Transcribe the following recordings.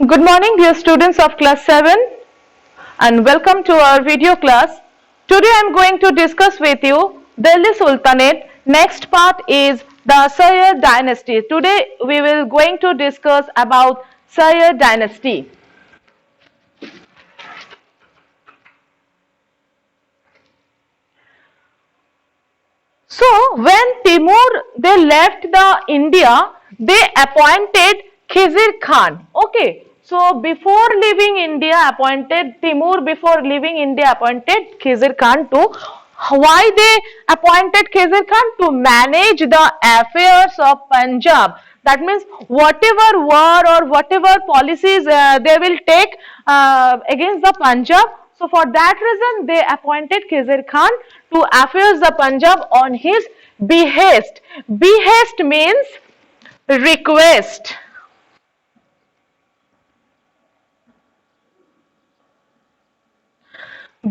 Good morning, dear students of class 7, and welcome to our video class. Today I am going to discuss with you Delhi Sultanate. Next part is the Sayyid dynasty. Today we will going to discuss about Sayyid dynasty. So when Timur they left the India, they appointed Khizr Khan. Okay. So before leaving India, Timur before leaving India appointed Khizr Khan to. Why they appointed Khizr Khan? To manage the affairs of Punjab. That means whatever war or whatever policies they will take against the Punjab. So for that reason, they appointed Khizr Khan to affairs the Punjab on his behest. Behest means request.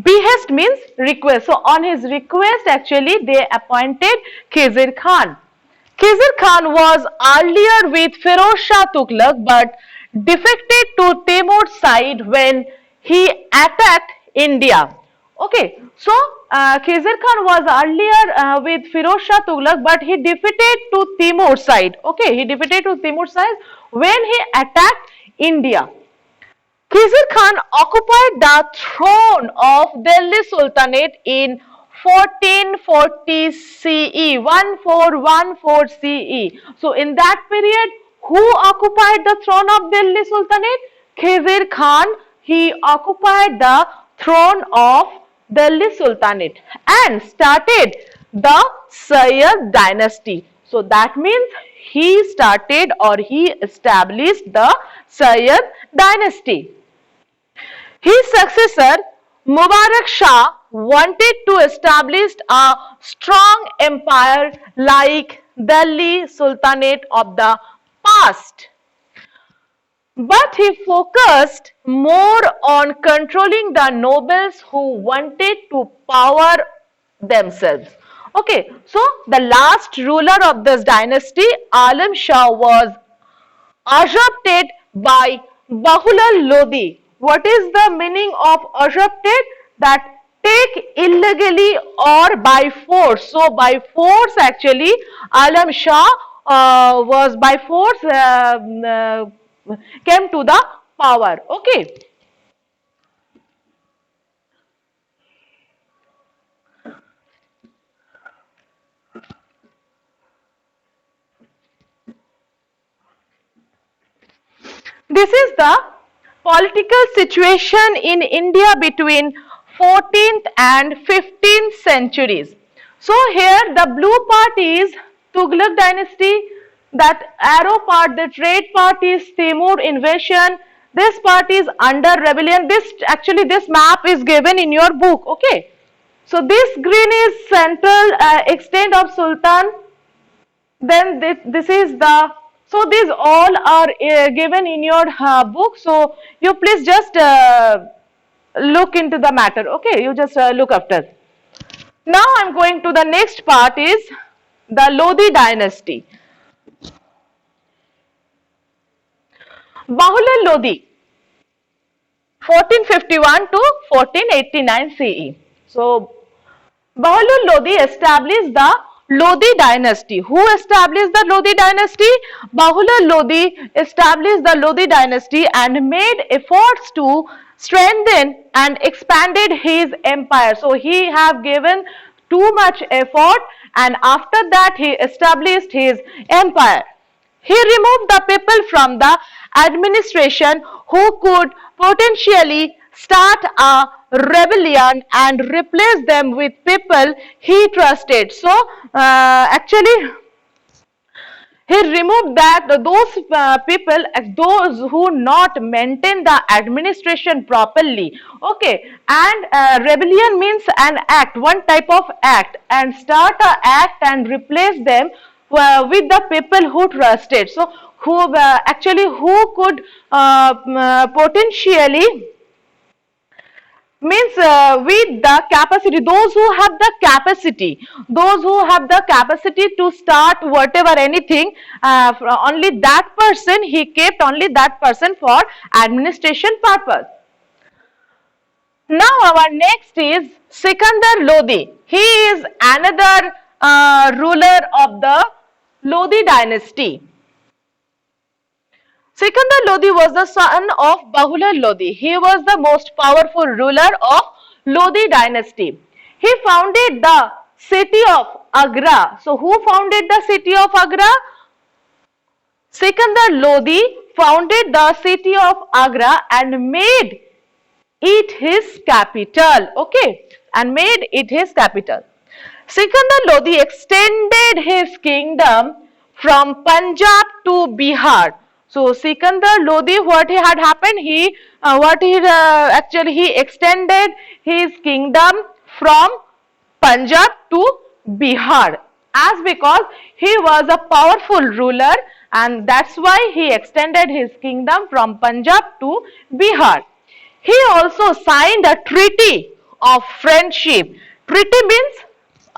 Behest means request. So on his request, actually, they appointed Khizr Khan. Khizr Khan was earlier with Firoz Shah Tughlaq but defected to Timur's side when he attacked India. Okay, so Khizr Khan was earlier with Firoz Shah Tughlaq but he defeated to Timur's side. Okay, he defeated to Timur's side when he attacked India. Khizr Khan occupied the throne of Delhi Sultanate in 1440 CE, 1414 CE. So in that period, who occupied the throne of Delhi Sultanate? Khizr Khan, he occupied the throne of Delhi Sultanate and started the Sayyid dynasty. So that means he started or he established the Sayyid dynasty. His successor Mubarak Shah wanted to establish a strong empire like Delhi Sultanate of the past. But he focused more on controlling the nobles who wanted to power themselves. Okay, so the last ruler of this dynasty, Alam Shah, was usurped by Bahulal Lodi. What is the meaning of usurped? That take illegally or by force. So by force actually Alam Shah was by force came to the power. Okay. This is the political situation in India between 14th and 15th centuries. So here the blue part is Tughlaq dynasty, that arrow part, that red part is Timur invasion, this part is under rebellion. This map is given in your book. Okay. So this green is central extent of Sultan. Then this is the, so these all are given in your book. So you please just look into the matter. Okay, you just look after. Now I'm going to the next part is the Lodi dynasty. Bahulal Lodi, 1451 to 1489 CE. So Bahulal Lodi established the Lodi dynasty. Who established the Lodi dynasty? Bahulal Lodi established the Lodi dynasty and made efforts to strengthen and expanded his empire. So he have given too much effort and after that he established his empire. He removed the people from the administration who could potentially start a rebellion and replace them with people he trusted. So actually he removed those people, those who not maintain the administration properly. Okay, and rebellion means an act, one type of act, and start a act and replace them with the people who trusted. So who actually who could potentially means with the capacity, those who have the capacity to start whatever anything, only that person, he kept only that person for administration purpose. Now our next is Sikandar Lodi. He is another ruler of the Lodi dynasty. Sikandar Lodi was the son of Bahula Lodi. He was the most powerful ruler of Lodi dynasty. He founded the city of Agra. So who founded the city of Agra? Sikandar Lodi founded the city of Agra and made it his capital. Okay, and made it his capital. Sikandar Lodi extended his kingdom from Punjab to Bihar. So Sikandar Lodi, what had happened? He extended his kingdom from Punjab to Bihar, as because he was a powerful ruler, and that's why he extended his kingdom from Punjab to Bihar. He also signed a treaty of friendship. Treaty means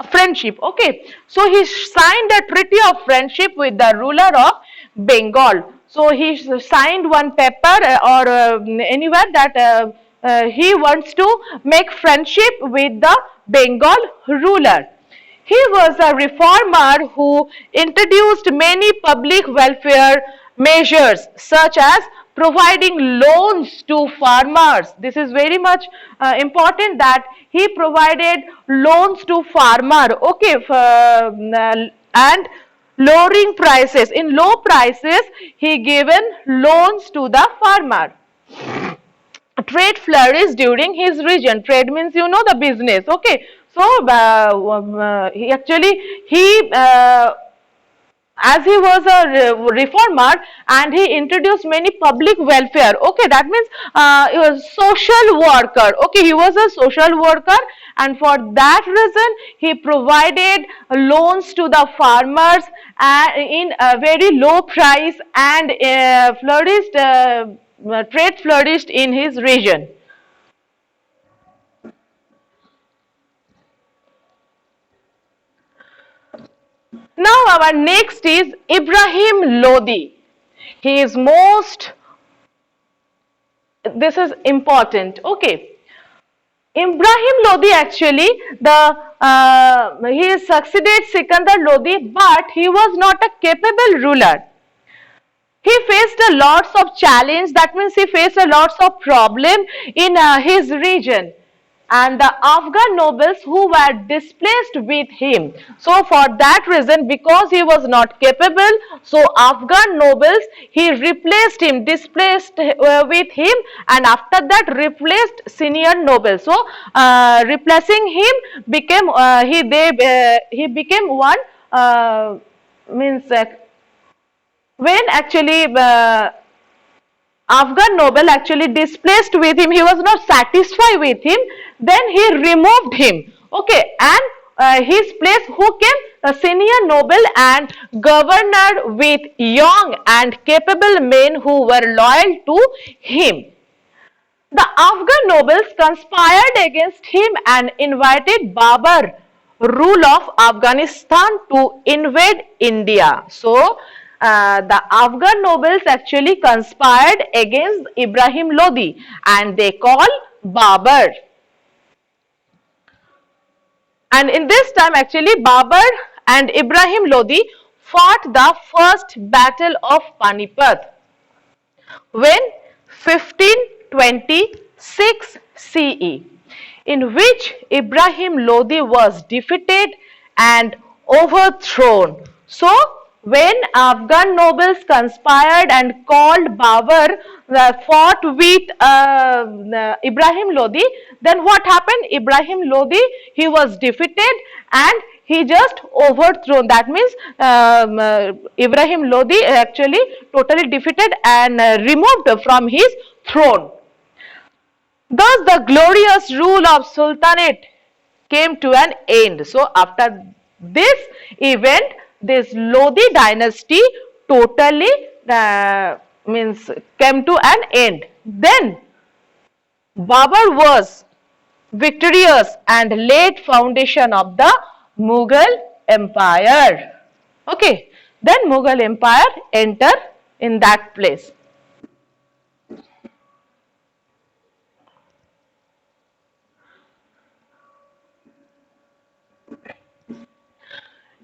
friendship. Okay, so he signed a treaty of friendship with the ruler of Bengal. So he signed one paper anywhere that he wants to make friendship with the Bengal ruler. He was a reformer who introduced many public welfare measures such as providing loans to farmers. This is very much important that he provided loans to farmer. Okay, and lowering prices. In low prices, he given loans to the farmer. Trade flourished during his region. Trade means, you know, the business. Okay, so as he was a reformer and he introduced many public welfare. Okay, that means he was social worker. Okay, he was a social worker, and for that reason he provided loans to the farmers in a very low price, and trade flourished in his region. Now our next is Ibrahim Lodi. He is this is important. Okay, Ibrahim Lodi actually he succeeded Sikandar Lodi, but he was not a capable ruler. He faced a lots of challenge. That means he faced a lots of problem in his region, and the Afghan nobles who were displaced with him. So for that reason, because he was not capable, so Afghan nobles, he replaced him, displaced with him, and after that replaced senior nobles. So replacing him became he became one means when actually Afghan noble actually displaced with him, he was not satisfied with him, then he removed him. Okay, and his place who came? A senior noble and governor with young and capable men who were loyal to him. The Afghan nobles conspired against him and invited Babur, rule of Afghanistan, to invade India. So the Afghan nobles actually conspired against Ibrahim Lodi, and they call Babur. And in this time actually Babur and Ibrahim Lodi fought the first battle of Panipat when 1526 CE, in which Ibrahim Lodi was defeated and overthrown. So when Afghan nobles conspired and called Babur, fought with Ibrahim Lodi, then what happened? Ibrahim Lodi, he was defeated and he just overthrown. That means Ibrahim Lodi actually totally defeated and removed from his throne. Thus the glorious rule of Sultanate came to an end. So after this event, this Lodi dynasty totally came to an end. Then Babur was victorious and laid foundation of the Mughal Empire. Okay, then Mughal Empire enter in that place.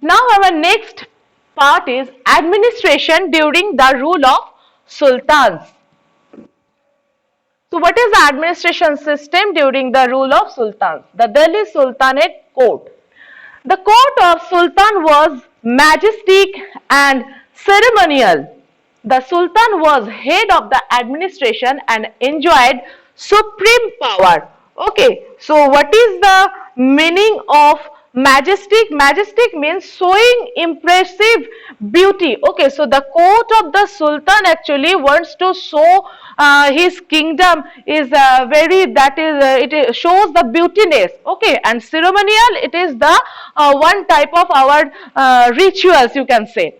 Now our next part is administration during the rule of sultans. So what is the administration system during the rule of sultans? The Delhi Sultanate court. The court of sultan was majestic and ceremonial. The sultan was head of the administration and enjoyed supreme power. Okay, so what is the meaning of majestic? Majestic means showing impressive beauty. Okay, so the court of the sultan actually wants to show his kingdom is very, that is it shows the beautiness. Okay, and ceremonial, it is the one type of our rituals, you can say.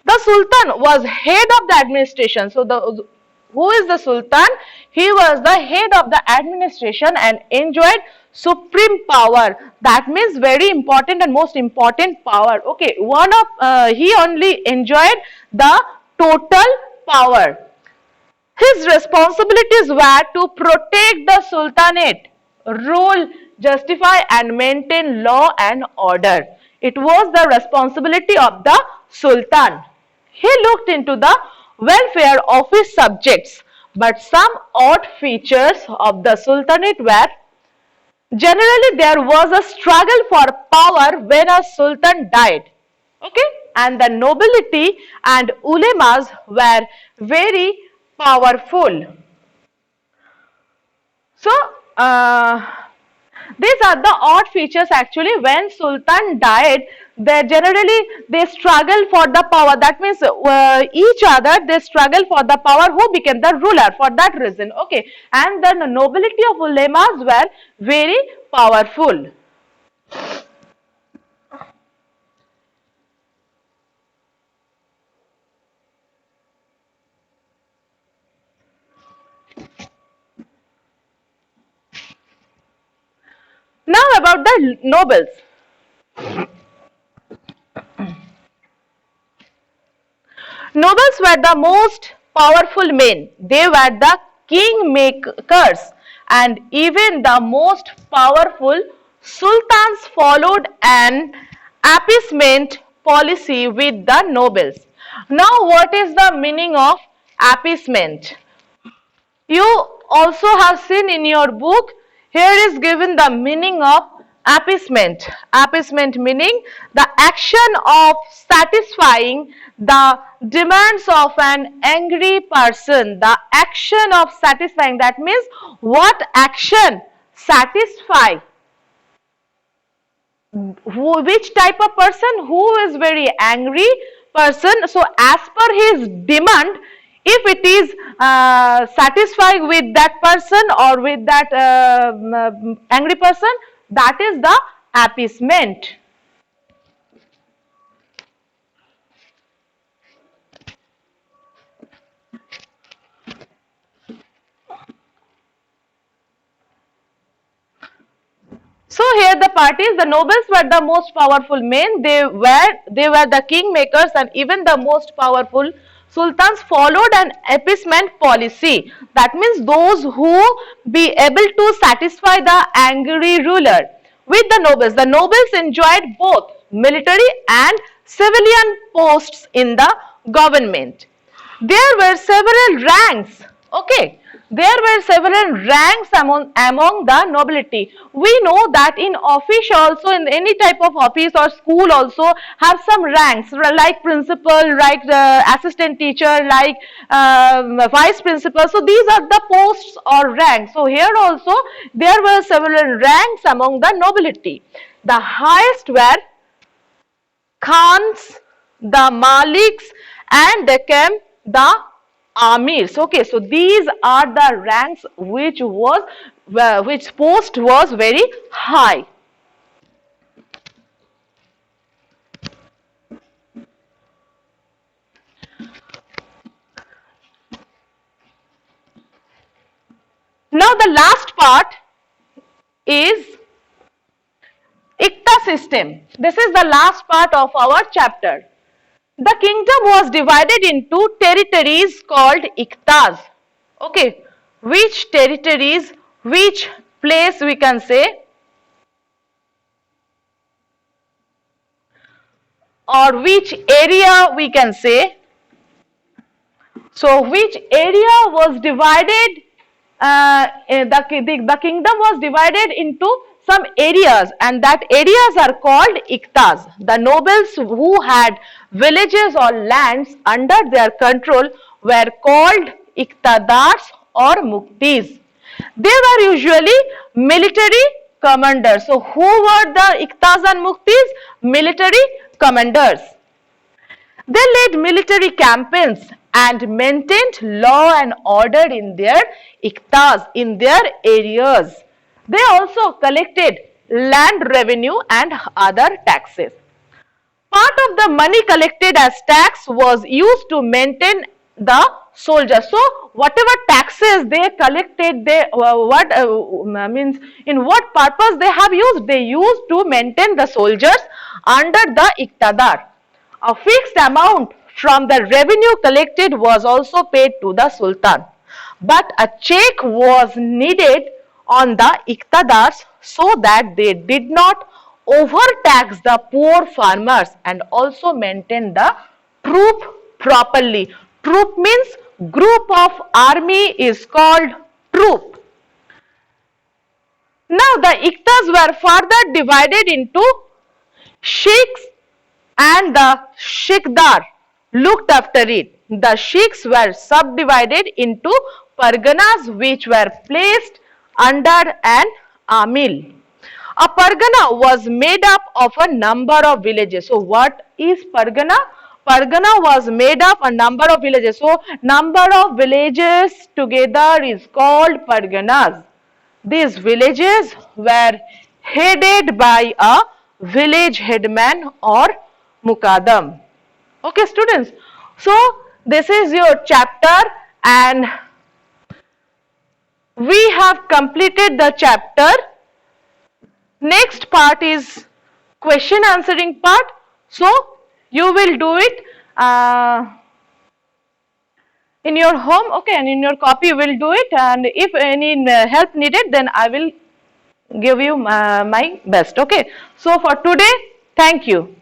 The sultan was head of the administration. So the who is the sultan? He was the head of the administration and enjoyed supreme power. That means very important and most important power. Okay, one of he only enjoyed the total power. His responsibilities were to protect the sultanate, rule, justify and maintain law and order. It was the responsibility of the sultan. He looked into the welfare of his subjects, but some odd features of the sultanate were: generally there was a struggle for power when a sultan died. Okay, and the nobility and ulemas were very powerful. So, these are the odd features actually. When sultan died, they struggle for the power. That means each other they struggle for the power. Who became the ruler for that reason? Okay, and the nobility of ulemas were very powerful. Now about the nobles. Nobles were the most powerful men. They were the kingmakers, and even the most powerful sultans followed an appeasement policy with the nobles. Now, what is the meaning of appeasement? You also have seen in your book, here is given the meaning of appeasement. Appeasement meaning the action of satisfying the demands of an angry person. The action of satisfying, that means what action satisfy which type of person? Who is very angry person. So as per his demand, if it is satisfied with that person or with that angry person, that is the appeasement. So here the parties, the nobles were the most powerful men. They were the kingmakers, and even the most powerful sultans followed an appeasement policy. That means those who be able to satisfy the angry ruler. With the nobles, enjoyed both military and civilian posts in the government. There were several ranks. Okay, there were several ranks among the nobility. We know that in office also, in any type of office or school also have some ranks, like principal, like assistant teacher, like vice principal. So these are the posts or ranks. So here also there were several ranks among the nobility. The highest were Khans, the Maliks, and they came the Amirs. Okay, so these are the ranks which post was very high. Now the last part is Ikta system. This is the last part of our chapter. The kingdom was divided into territories called Iktas. Okay, which territories, which place we can say, or which area we can say. So which area was divided, the kingdom was divided into some areas, and that areas are called Iktas. The nobles who had villages or lands under their control were called Iktadars or Muktis. They were usually military commanders. So who were the Iktas and Muktis? Military commanders. They led military campaigns and maintained law and order in their iktas, in their areas. They also collected land revenue and other taxes. Part of the money collected as tax was used to maintain the soldiers. So whatever taxes they collected, they means in what purpose they have used? They used to maintain the soldiers under the iktadar. A fixed amount from the revenue collected was also paid to the Sultan. But a check was needed on the iktadars so that they did not overtax the poor farmers and also maintain the troop properly. Troop means group of army is called troop. Now the iktas were further divided into sheikhs and the Shikdar looked after it. The Sheikhs were subdivided into Parganas which were placed under an Amil. A Pargana was made up of a number of villages. So what is Pargana? Pargana was made of a number of villages. So number of villages together is called Parganas. These villages were headed by a village headman or Mukadam. Okay, students. So this is your chapter, and we have completed the chapter. Next part is question answering part. So you will do it in your home, okay, and in your copy you will do it. And if any help needed, then I will give you my best. Okay. So for today, thank you.